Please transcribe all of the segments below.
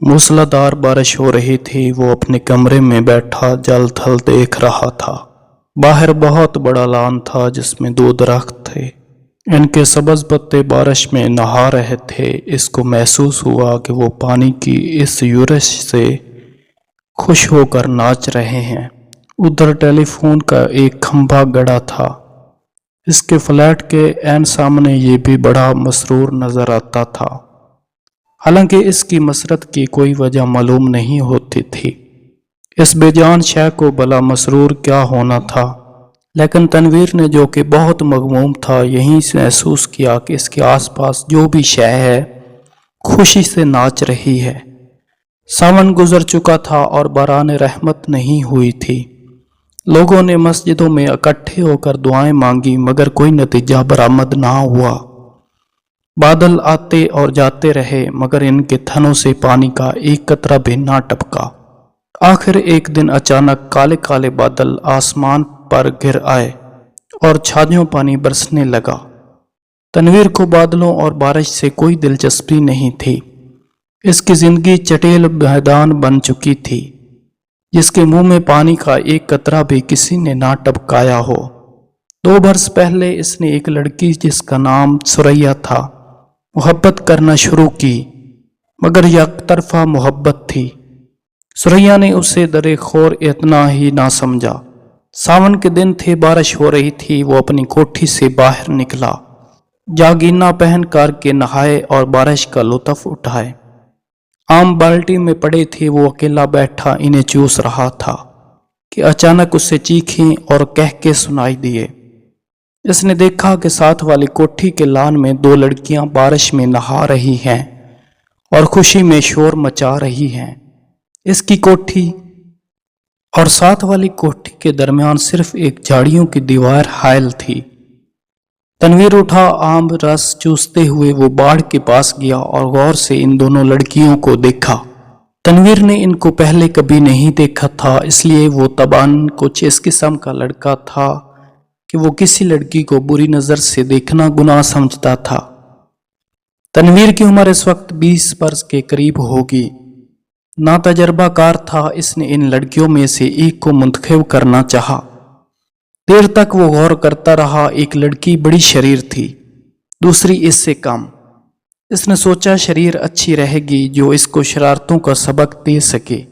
मूसलाधार बारिश हो रही थी। वो अपने कमरे में बैठा जल थल देख रहा था। बाहर बहुत बड़ा लॉन था जिसमें 2 दरख्त थे। इनके सब्ज पत्ते बारिश में नहा रहे थे। इसको महसूस हुआ कि वो पानी की इस यूरिश से खुश होकर नाच रहे हैं। उधर टेलीफोन का एक खंभा गड़ा था। इसके फ्लैट के ऐन सामने ये भी बड़ा मसरूर नजर आता था। हालांकि इसकी मसरत की कोई वजह मालूम नहीं होती थी। इस बेजान शय को भला मसरूर क्या होना था, लेकिन तनवीर ने, जो कि बहुत मगमूम था, यहीं से महसूस किया कि इसके आसपास जो भी शय है खुशी से नाच रही है। सावन गुजर चुका था और बरान रहमत नहीं हुई थी। लोगों ने मस्जिदों में इकट्ठे होकर दुआएं मांगी, मगर कोई नतीजा बरामद ना हुआ। बादल आते और जाते रहे, मगर इनके थनों से पानी का एक कतरा भी ना टपका। आखिर एक दिन अचानक काले काले बादल आसमान पर गिर आए और छाजों पानी बरसने लगा। तनवीर को बादलों और बारिश से कोई दिलचस्पी नहीं थी। इसकी जिंदगी चटेल मैदान बन चुकी थी, जिसके मुंह में पानी का एक कतरा भी किसी ने ना टपकाया हो। 2 बरस पहले इसने एक लड़की जिसका नाम सुरैया था मोहब्बत करना शुरू की, मगर यकतरफा मोहब्बत थी। सुरैया ने उसे दरेखोर इतना ही ना समझा। सावन के दिन थे, बारिश हो रही थी। वो अपनी कोठी से बाहर निकला, जागीना पहन कर के नहाए और बारिश का लुत्फ उठाए। आम बाल्टी में पड़े थे। वो अकेला बैठा इन्हें चूस रहा था कि अचानक उसे चीखें और कह के सुनाई दिए। इसने देखा कि साथ वाली कोठी के लान में 2 लड़कियां बारिश में नहा रही हैं और खुशी में शोर मचा रही हैं। इसकी कोठी और साथ वाली कोठी के दरमियान सिर्फ एक झाड़ियों की दीवार हायल थी। तनवीर उठा, आम रस चूसते हुए वो बाढ़ के पास गया और गौर से इन दोनों लड़कियों को देखा। तनवीर ने इनको पहले कभी नहीं देखा था, इसलिए वो तबान कुछ इस किस्म का लड़का था कि वो किसी लड़की को बुरी नजर से देखना गुनाह समझता था। तनवीर की उम्र इस वक्त 20 बरस के करीब होगी। ना तजर्बाकार था। इसने इन लड़कियों में से एक को मुंतखब करना चाहा। देर तक वो गौर करता रहा। एक लड़की बड़ी शरीर थी, दूसरी इससे कम। इसने सोचा शरीर अच्छी रहेगी जो इसको शरारतों का सबक दे सके।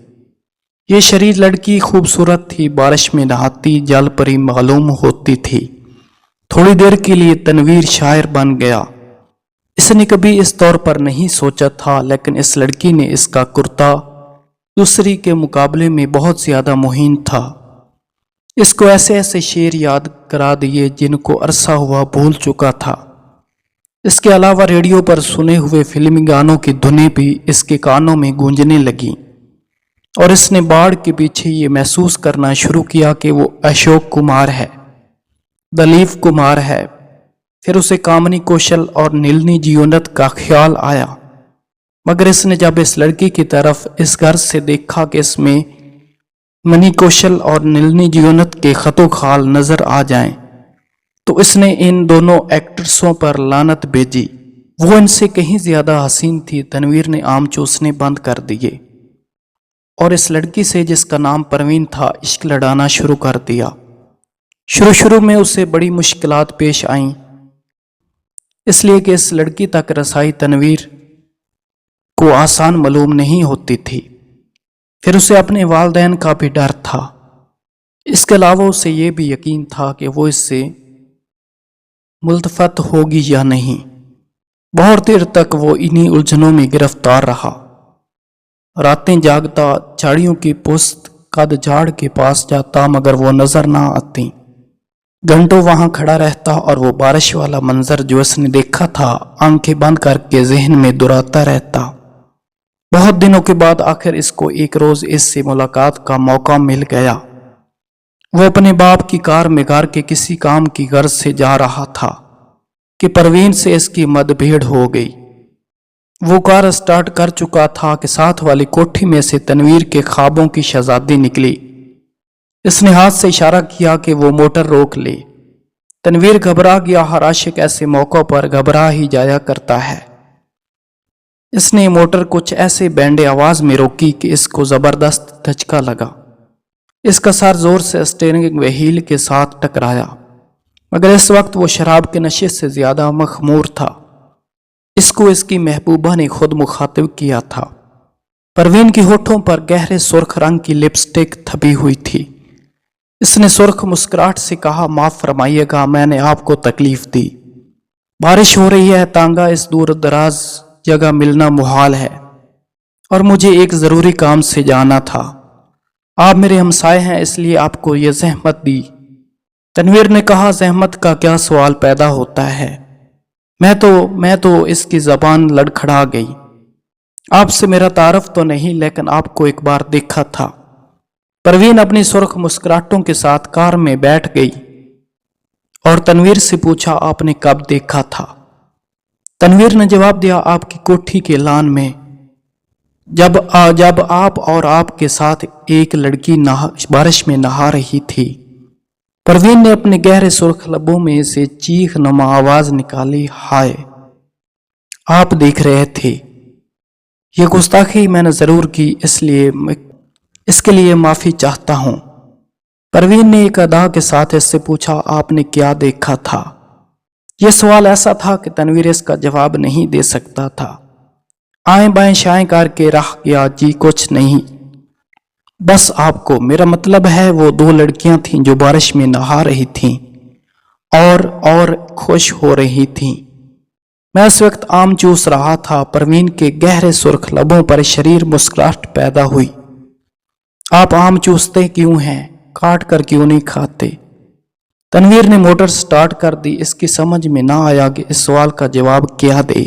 ये शरीर लड़की खूबसूरत थी, बारिश में नहाती जल परी मालूम होती थी। थोड़ी देर के लिए तनवीर शायर बन गया। इसने कभी इस तौर पर नहीं सोचा था, लेकिन इस लड़की ने इसका कुर्ता दूसरी के मुकाबले में बहुत ज्यादा मुहीन था। इसको ऐसे ऐसे शेर याद करा दिए जिनको अरसा हुआ भूल चुका था। इसके अलावा रेडियो पर सुने हुए फिल्मी गानों की धुनें भी इसके कानों में गूंजने लगीं और इसने बाढ़ के पीछे ये महसूस करना शुरू किया कि वो अशोक कुमार है, दलीप कुमार है। फिर उसे कामनी कौशल और नीलनी जीवनत का ख्याल आया, मगर इसने जब इस लड़की की तरफ इस गर्ज से देखा कि इसमें मनी कौशल और नीलनी जीवनत के खतो खाल नजर आ जाएं, तो इसने इन दोनों एक्ट्रेसों पर लानत भेजी। वो इनसे कहीं ज्यादा हसीन थी। तनवीर ने आम चूसने बंद कर दिए और इस लड़की से, जिसका नाम परवीन था, इश्क लड़ाना शुरू कर दिया। शुरू में उसे बड़ी मुश्किलात पेश आईं, इसलिए कि इस लड़की तक रसाई तनवीर को आसान मालूम नहीं होती थी। फिर उसे अपने वालिदैन का भी डर था। इसके अलावा उसे यह भी यकीन था कि वो इससे मुल्तफत होगी या नहीं। बहुत देर तक वो इन्हीं उलझनों में गिरफ्तार रहा। रातें जागता, झाड़ियों की पुस्त कद झाड़ के पास जाता, मगर वो नजर ना आती। घंटों वहां खड़ा रहता और वो बारिश वाला मंजर जो इसने देखा था आंखें बंद करके जहन में दुहराता रहता। बहुत दिनों के बाद आखिर इसको एक रोज इससे मुलाकात का मौका मिल गया। वो अपने बाप की कार में घर के किसी काम की गर्ज से जा रहा था कि परवीन से इसकी मतभेड़ हो गई। वो कार स्टार्ट कर चुका था कि साथ वाली कोठी में से तनवीर के ख्वाबों की शहजादी निकली। इसने हाथ से इशारा किया कि वो मोटर रोक ले। तनवीर घबरा गया। हर आशिक ऐसे मौकों पर घबरा ही जाया करता है। इसने मोटर कुछ ऐसे बैंडे आवाज में रोकी कि इसको जबरदस्त धचका लगा। इसका सर जोर से स्टीयरिंग व्हील के साथ टकराया, मगर इस वक्त वो शराब के नशे से ज्यादा मखमूर था। इसको इसकी महबूबा ने खुद मुखातिब किया था। परवीन के होठों पर गहरे सुर्ख रंग की लिपस्टिक थपी हुई थी। इसने सुर्ख मुस्कुराहट से कहा, माफ फरमाइएगा, मैंने आपको तकलीफ दी। बारिश हो रही है, तांगा इस दूर दराज जगह मिलना मुहाल है और मुझे एक जरूरी काम से जाना था। आप मेरे हमसाए हैं, इसलिए आपको ये जहमत दी। तनवीर ने कहा, जहमत का क्या सवाल पैदा होता है। मैं तो इसकी जबान लड़खड़ा गई। आपसे मेरा तारफ तो नहीं, लेकिन आपको एक बार देखा था। परवीन अपनी सुर्ख मुस्कुराहटों के साथ कार में बैठ गई और तनवीर से पूछा, आपने कब देखा था। तनवीर ने जवाब दिया, आपकी कोठी के लान में, जब आप और आपके साथ एक लड़की बारिश में नहा रही थी। परवीन ने अपने गहरे सुर्ख लबों में से चीख नुमा आवाज निकाली, हाय, आप देख रहे थे। ये गुस्ताखी मैंने जरूर की, इसके लिए माफी चाहता हूं। परवीन ने एक अदा के साथ इससे पूछा, आपने क्या देखा था। यह सवाल ऐसा था कि तनवीर इसका जवाब नहीं दे सकता था। आएं बाएं शाएं करके रह गया, जी कुछ नहीं, बस आपको, मेरा मतलब है वो दो लड़कियां थीं जो बारिश में नहा रही थीं और खुश हो रही थीं। मैं उस वक्त आम चूस रहा था। परवीन के गहरे सुर्ख लबों पर शरीर मुस्कुराहट पैदा हुई। आप आम चूसते क्यों हैं, काट कर क्यों नहीं खाते। तनवीर ने मोटर स्टार्ट कर दी। इसकी समझ में ना आया कि इस सवाल का जवाब क्या दे।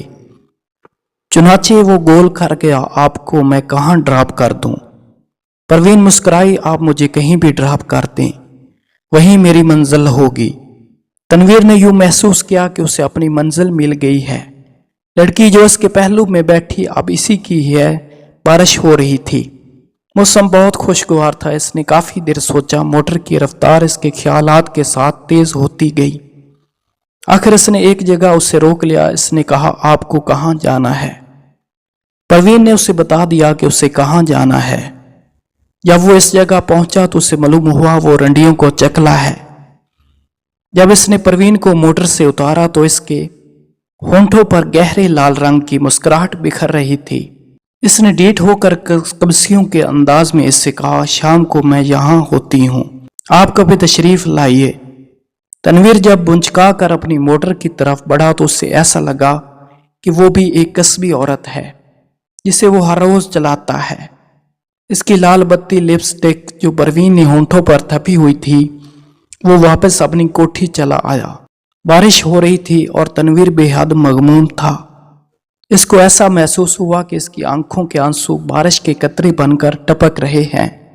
चुनाचे वो गोल कर गया, आपको मैं कहां ड्रॉप कर दूं। परवीन मुस्कुराई, आप मुझे कहीं भी ड्रॉप कर दें, वहीं मेरी मंजिल होगी। तनवीर ने यूं महसूस किया कि उसे अपनी मंजिल मिल गई है। लड़की जो उसके पहलू में बैठी अब इसी की है। बारिश हो रही थी, मौसम बहुत खुशगवार था। इसने काफी देर सोचा। मोटर की रफ्तार इसके ख्यालात के साथ तेज होती गई। आखिर इसने एक जगह उसे रोक लिया। इसने कहा, आपको कहां जाना है। परवीन ने उसे बता दिया कि उसे कहां जाना है। जब वो इस जगह पहुंचा तो उसे मालूम हुआ वो रंडियों को चकला है। जब इसने परवीन को मोटर से उतारा तो इसके होंठों पर गहरे लाल रंग की मुस्कुराहट बिखर रही थी। इसने डीठ होकर कब्सियों के अंदाज में इससे कहा, शाम को मैं यहां होती हूं, आप कभी तशरीफ लाइए। तनवीर जब बुंचका कर अपनी मोटर की तरफ बढ़ा तो उससे ऐसा लगा कि वो भी एक कस्बी औरत है जिसे वो हर रोज चलाता है। इसकी लाल बत्ती लिपस्टिक जो परवीन ने होंठों पर थपी हुई थी, वो वापस अपनी कोठी चला आया। बारिश हो रही थी और तनवीर बेहद मगमूम था। इसको ऐसा महसूस हुआ कि इसकी आंखों के आंसू बारिश के कतरे बनकर टपक रहे हैं।